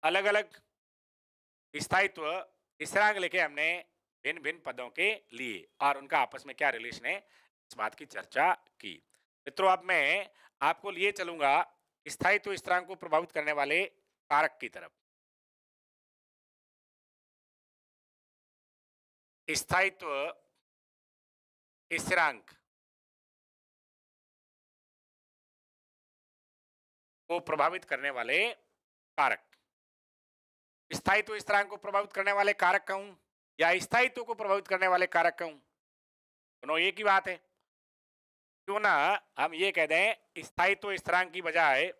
अलग अलग स्थायित्व स्थिरांक लेके हमने भिन्न भिन्न पदों के लिए और उनका आपस में क्या रिलेशन है, इस बात की चर्चा की। मित्रों, अब मैं आपको लिए चलूंगा स्थायित्व स्थिरांक को प्रभावित करने वाले कारक की तरफ। स्थायित्व स्थिरांक को प्रभावित करने वाले कारक, स्थायित्व स्थिरांक को प्रभावित करने वाले कारक कहूं या स्थायित्व को प्रभावित करने वाले कारक कहूं, दोनों एक ही बात है। क्यों ना हम ये कह दें स्थायित्व स्थिरांक की बजाय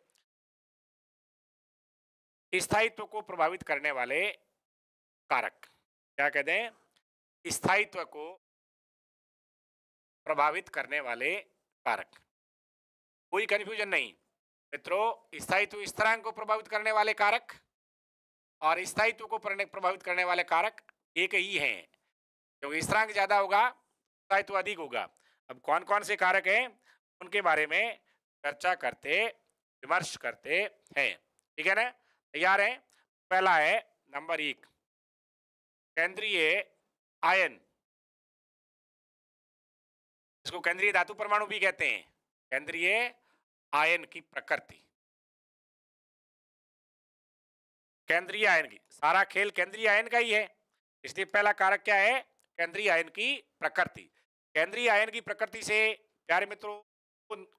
स्थायित्व को प्रभावित करने वाले कारक। क्या कह दें? स्थायित्व को प्रभावित करने वाले कारक। कोई कंफ्यूजन नहीं मित्रों, स्थायित्व स्थिरांक को प्रभावित करने वाले कारक और स्थायित्व को प्रभावित करने वाले कारक एक ही हैं, क्योंकि स्थिरांक ज्यादा होगा, स्थायित्व अधिक होगा। अब कौन कौन से कारक हैं उनके बारे में चर्चा करते, विमर्श करते हैं, ठीक है ना? तैयार है? पहला है नंबर 1, केंद्रीय आयन। इसको केंद्रीय धातु परमाणु भी कहते हैं। केंद्रीय आयन की प्रकृति, केंद्रीय आयन की, सारा खेल केंद्रीय आयन का ही है, इसलिए पहला कारक क्या है? केंद्रीय आयन की प्रकृति। केंद्रीय आयन की प्रकृति से प्यारे मित्रों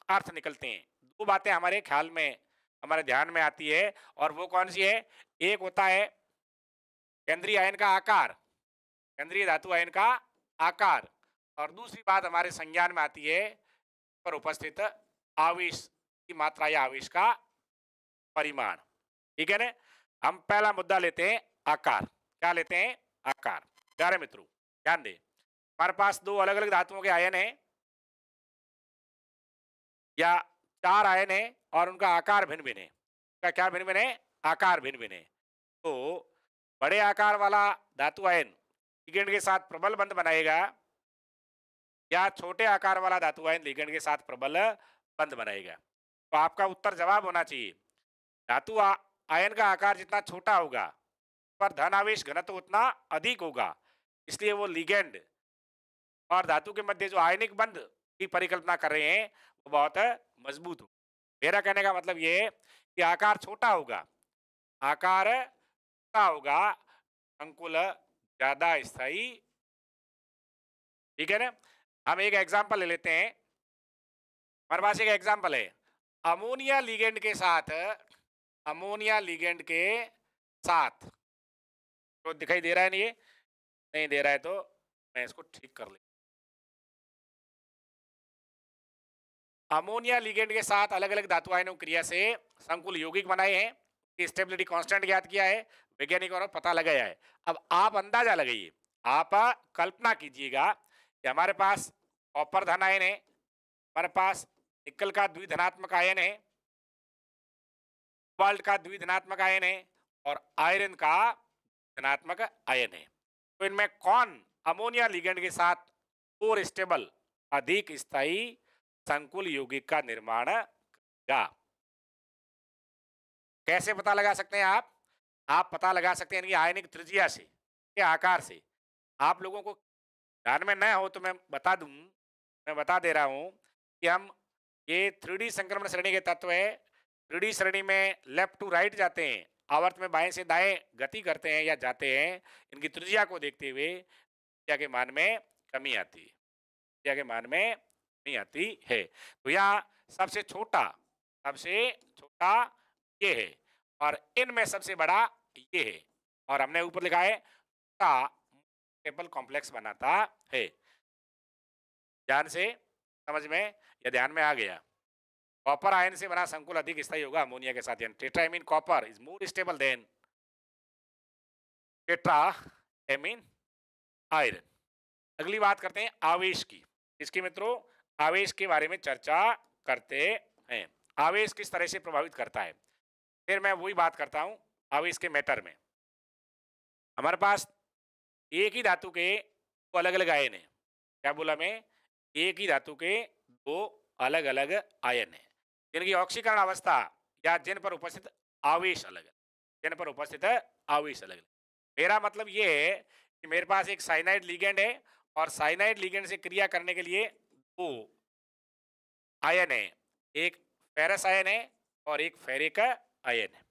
अर्थ निकलते हैं। दो बातें हमारे ख्याल में, हमारे ध्यान में आती है, और वो कौन सी है? एक होता है केंद्रीय आयन का आकार, केंद्रीय धातु आयन का आकार, और दूसरी बात हमारे संज्ञान में आती है पर उपस्थित आवेश की मात्रा या आवेश का परिमाण, ठीक है ना? हम पहला मुद्दा लेते हैं आकार। क्या लेते हैं? आकार। प्यारे मित्रों ध्यान दें, हमारे पास दो अलग अलग धातुओं के आयन हैं या 4 आयन है और उनका आकार भिन्न भिन्न है। क्या क्या भिन्न भिन्न है? आकार भिन्न भिन्न है। तो बड़े आकार वाला धातु आयन लिगेंड के साथ प्रबल बंध बनाएगा या छोटे आकार वाला धातु आयन लिगेंड के साथ प्रबल बंध बनाएगा? तो आपका उत्तर जवाब होना चाहिए धातु आयन का आकार जितना छोटा होगा पर धन आवेश घनत्व उतना अधिक होगा, इसलिए वो लिगेंड और धातु के मध्य जो आयनिक बंध की परिकल्पना कर रहे हैं वो बहुत मजबूत हो। मेरा कहने का मतलब ये है कि आकार छोटा होगा, आकार छोटा होगा, अंकुल ज्यादा स्थायी, ठीक है ना? हम एक एग्जांपल ले लेते हैं। हमारे पास एक एग्जांपल है, अमोनिया लिगेंड के साथ, अमोनिया लिगेंड के साथ, तो दिखाई दे रहा है? नहीं, नहीं दे रहा है तो मैं इसको ठीक कर ले। अमोनिया लिगेंड के साथ अलग अलग धातु आयनों क्रिया से संकुल यौगिक बनाए हैं। कि स्टेबिलिटी कांस्टेंट ज्ञात किया है वैज्ञानिकों ने, पता लगाया है। अब आप अंदाजा लगाइए, आप कल्पना कीजिएगा कि हमारे पास कॉपर धन आयन है, हमारे पास निकल का द्विधनात्मक आयन है, कोबाल्ट का द्विधनात्मक आयन है और आयरन का धनात्मक आयन है। तो इनमें कौन अमोनिया लिगेंड के साथ और स्टेबल अधिक स्थायी संकुल यौगिक का निर्माण करेगा? कैसे पता लगा सकते हैं आप पता लगा सकते हैं कि आयनिक त्रिज्या से, के आकार से। आप लोगों को ध्यान में न हो तो मैं बता दे रहा हूं कि हम ये 3D संक्रमण श्रेणी के तत्व है। 3D श्रेणी में लेफ्ट टू राइट जाते हैं, आवर्त में बाएं से दाएं गति करते हैं या जाते हैं। इनकी त्रिज्या को देखते हुए त्रिज्या के मान में कमी आती है, त्रिज्या के मान में कमी आती है। तो यहाँ सबसे छोटा ये है और इनमें सबसे बड़ा ये है, और हमने ऊपर लिखा है स्टेबल कॉम्प्लेक्स बनाता है। ध्यान से समझ में या ध्यान में आ गया? कॉपर आयन से बना संकुल अधिक स्थायी होगा अमोनिया के साथ, यानी tetraammine copper is more stable then tetraammine iron. अगली बात करते हैं आवेश की। इसके मित्रों आवेश के बारे में चर्चा करते हैं। आवेश किस तरह से प्रभावित करता है? फिर मैं वही बात करता हूं आवेश के मैटर में। हमारे पास एक ही धातु के दो अलग अलग आयन है। क्या बोला मैं? एक ही धातु के दो अलग अलग आयन है जिनकी ऑक्सीकरण अवस्था या जिन पर उपस्थित आवेश अलग है, जिन पर उपस्थित आवेश अलग है। मेरा मतलब ये है कि मेरे पास एक साइनाइड लिगेंड है और साइनाइड लिगेंड से क्रिया करने के लिए दो आयन है, एक फेरस आयन है और एक फेरिक आयन है।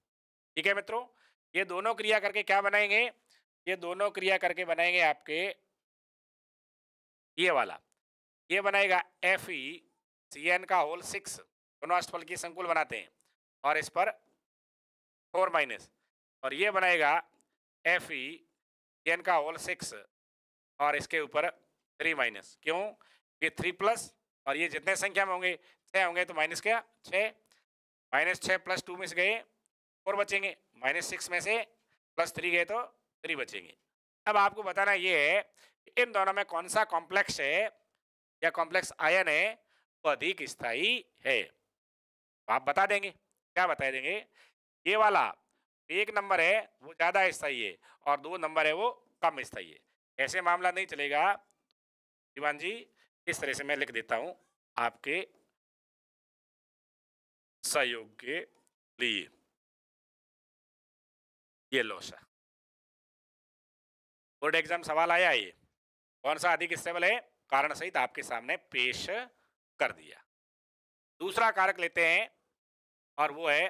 ठीक है मित्रों, ये दोनों क्रिया करके क्या बनाएंगे? ये दोनों क्रिया करके बनाएंगे आपके ये वाला, ये बनेगा FeCN का होल 6, दोनों अष्टफल की संकुल बनाते हैं और इस पर 4 माइनस, और ये बनेगा FeCN का होल 6 और इसके ऊपर 3 माइनस। क्यों? ये 3 प्लस और ये जितने संख्या में होंगे 6 होंगे तो माइनस क्या 6, -6 प्लस 2 में से गए 4 बचेंगे, -6 में से प्लस 3 गए तो 3 बचेंगे। अब आपको बताना ये है कि इन दोनों में कौन सा कॉम्प्लेक्स है या कॉम्प्लेक्स आयन है वो अधिक स्थायी है। आप बता देंगे, क्या बता देंगे? ये वाला 1 नंबर है वो ज्यादा स्थायी है और 2 नंबर है वो कम स्थायी है। ऐसे मामला नहीं चलेगा दीवान जी। इस तरह से मैं लिख देता हूं आपके सहयोग के लिए। ये लो सर, बोर्ड एग्जाम सवाल आया है, ये कौन सा अधिक स्टेबल है कारण सहित आपके सामने पेश कर दिया। दूसरा कारक लेते हैं और वो है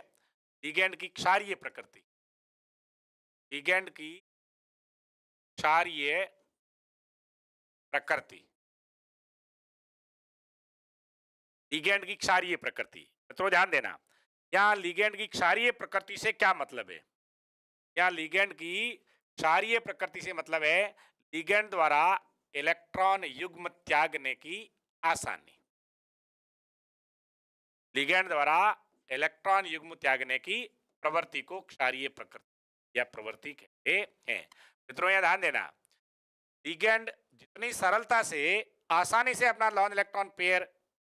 लिगेंड की क्षारीय प्रकृति। लिगेंड की क्षारीय प्रकृति, लिगेंड की क्षारीय प्रकृति तो ध्यान देना। यहाँ लिगेंड की क्षारीय प्रकृति से क्या मतलब है? यहाँ लिगेंड की क्षारीय प्रकृति से मतलब है लिगेंड द्वारा इलेक्ट्रॉन युग्म त्यागने की आसानी। लिगेंड द्वारा इलेक्ट्रॉन युग्म त्यागने की प्रवृत्ति को क्षारीय प्रकृति या प्रवृत्ति कहते हैं। मित्रों यह ध्यान देना, लिगेंड जितनी सरलता से आसानी से अपना लॉन इलेक्ट्रॉन पेयर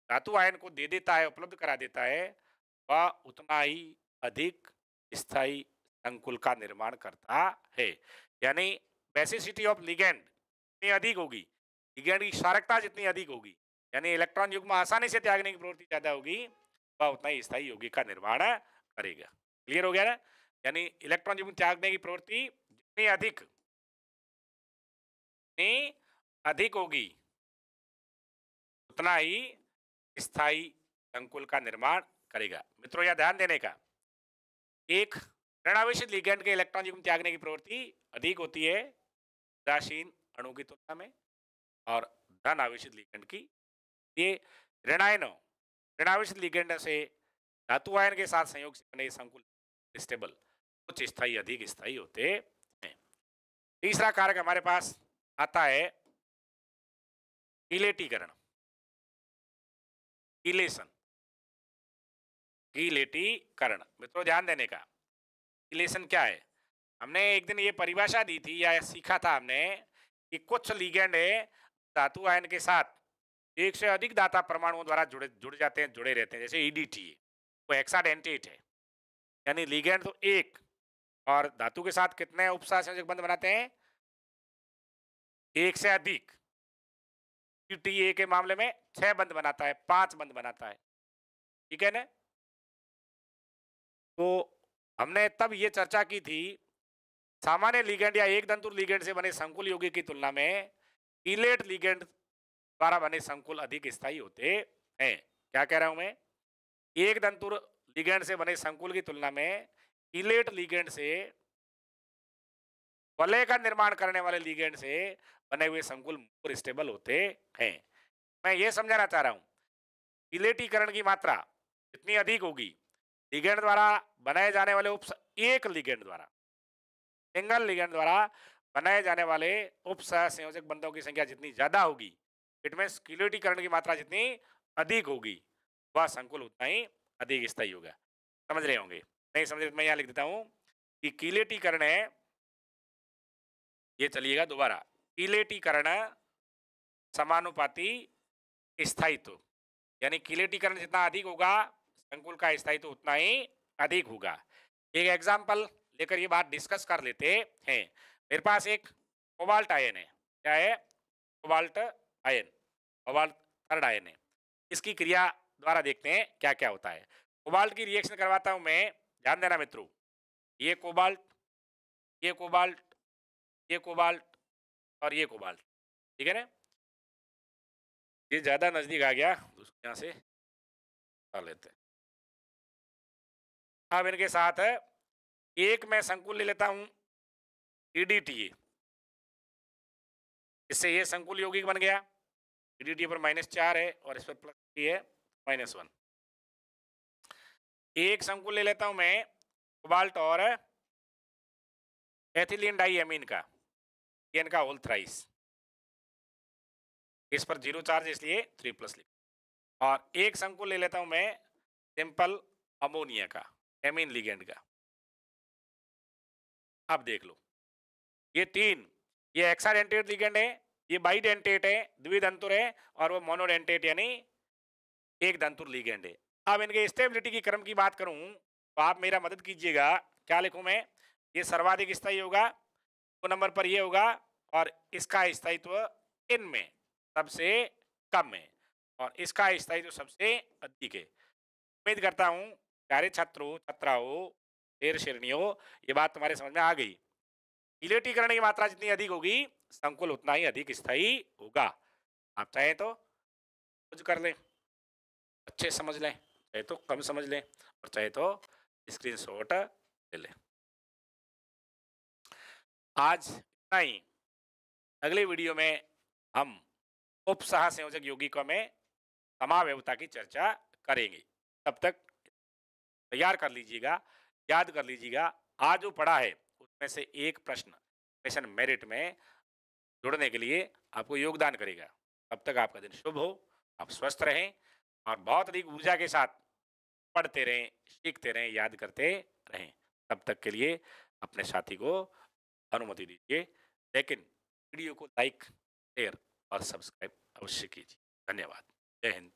धातु आयन को दे देता है, उपलब्ध करा देता है, वह उतना ही अधिक स्थायी संकुल का निर्माण करता है। यानी बेसिसिटी ऑफ लिगेंड जितनी अधिक होगी, लिगेंड की क्षारकता जितनी अधिक होगी, यानी इलेक्ट्रॉन युग्म आसानी से त्यागने की प्रवृत्ति ज्यादा होगी, वह उतना ही स्थायी यौगिक का निर्माण करेगा। क्लियर हो गया ना? यानी इलेक्ट्रॉन युग्म त्यागने की प्रवृत्ति जितनी अधिक होगी उतना ही स्थायी संकुल का निर्माण करेगा। मित्रों यह ध्यान देने का, एक ऋणावेशित लिगेंड के इलेक्ट्रॉन युग्म त्यागने की प्रवृत्ति अधिक होती है उदासीन अणु की तुलना में, और धन आवेशित लिगेंड की, ये ऋणावेशित लिगेंड से धातु आयन के साथ संयोग से बने संकुल स्टेबल उच्च स्थायी अधिक स्थायी होते हैं। तीसरा कारक हमारे पास आता है कीलेटीकरण, कीलेशन, कीलेटीकरण। मित्रों ध्यान देने का, रिलेशन क्या है? हमने एक दिन ये परिभाषा दी थी या सीखा था हमने कि कुछ लिगेंड धातु आयन के साथ एक से अधिक दाता परमाणुओं द्वारा जुड़ जाते हैं, जुड़े रहते हैं। जैसे ईडीटी वो हेक्साडेंटेट है, यानी लिगेंड तो एक, और धातु के साथ कितने उपसहसंयोजक बंध बनाते हैं? एक से अधिक। टीए के मामले में 6 बंध बनाता है, 5 बंध बनाता है, ठीक है ना? तो हमने तब ये चर्चा की थी, सामान्य लिगेंड या एक दंतुर लिगेंड से बने संकुल यौगिक की तुलना में इलेट लिगेंड द्वारा बने संकुल अधिक स्थायी होते हैं। क्या कह रहा हूं मैं? एक दंतुर लिगेंड से बने संकुल की तुलना में इलेट लिगेंड से, वलय का निर्माण करने वाले लिगेंड से बने हुए संकुल मोर स्टेबल होते हैं। मैं ये समझाना चाह रहा हूं, इलेटीकरण की मात्रा जितनी अधिक होगी, लिगेंड द्वारा बनाए जाने वाले एक लिगेंड द्वारा, सिंगल लिगेंड द्वारा बनाए जाने वाले उपसहसंयोजक बंधों की संख्या जितनी ज्यादा होगी, इट मींस किलेटीकरण की मात्रा जितनी अधिक होगी, वह संकुल उतना ही अधिक स्थायी होगा। समझ रहे होंगे? नहीं समझ रहे तो मैं यहां लिख देता हूं कि किलेटीकरण है, ये चलिएगा दोबारा, किलेटीकरण समानुपाती स्थायित्व, यानी किलेटीकरण जितना अधिक होगा, संकुल का स्थायित्व उतना ही अधिक होगा। एक एग्जांपल लेकर ये बात डिस्कस कर लेते हैं। मेरे पास एक कोबाल्ट आयन है, क्या है? Cobalt ion, cobalt third ion है। इसकी क्रिया द्वारा देखते हैं क्या क्या होता है। कोबाल्ट की रिएक्शन करवाता हूं मैं, ध्यान देना मित्रों, ये कोबाल्ट, ये कोबाल्ट, ये कोबाल्ट और ये कोबाल्ट, ठीक है ना? ये ज्यादा नजदीक आ गया, यहां से कर लेते हैं। अब इनके साथ एक मैं संकुल ले लेता हूं ईडीटी, इससे ये संकुल यौगिक बन गया। ईडीटी पर -4 है और इस पर +3 है, -1। एक संकुल ले लेता हूं मैं कोबाल्ट और एथिलीन डाइएमीन का, एन का होल थ्राइस, इस पर 0 चार्ज इसलिए 3+ लिख। और एक संकुल ले लेता हूं मैं सिंपल अमोनिया का, एमीन लिगेंड का। अब देख लो, ये तीन, ये हेक्साडेंटेट लिगेंड है, ये बाइडेंटेट है, द्विदंतुर है, और वो मोनोडेंटेट यानी एक दंतुर लिगेंड है। अब इनके स्टेबिलिटी की क्रम की बात करूं तो आप मेरा मदद कीजिएगा, क्या लिखूं मैं? ये सर्वाधिक स्थायी होगा, 2 नंबर पर ये होगा, और इसका स्थायित्व इनमें सबसे कम है, और इसका स्थायित्व सबसे अधिक है। उम्मीद करता हूं प्यारे छात्रों, छात्राओं, शेर शेरनियों, ये बात तुम्हारे समझ में आ गई। इलेक्ट्रीकरण की मात्रा जितनी अधिक होगी, संकुल उतना ही अधिक स्थायी होगा। आप चाहे तो कुछ कर लें, अच्छे समझ लें, चाहे तो कम समझ लें, और चाहे तो स्क्रीनशॉट ले लें। आज इतना ही। अगले वीडियो में हम उपसह संयोजक यौगिकों में समावयवता की चर्चा करेंगे। तब तक तैयार कर लीजिएगा, याद कर लीजिएगा, आज जो पढ़ा है उसमें से एक प्रश्न सेशन मेरिट में जुड़ने के लिए आपको योगदान करेगा। तब तक आपका दिन शुभ हो, आप स्वस्थ रहें और बहुत अधिक ऊर्जा के साथ पढ़ते रहें, सीखते रहें, याद करते रहें। तब तक के लिए अपने साथी को अनुमति दीजिए, लेकिन वीडियो को लाइक, शेयर और सब्सक्राइब अवश्य कीजिए। धन्यवाद। जय हिंद।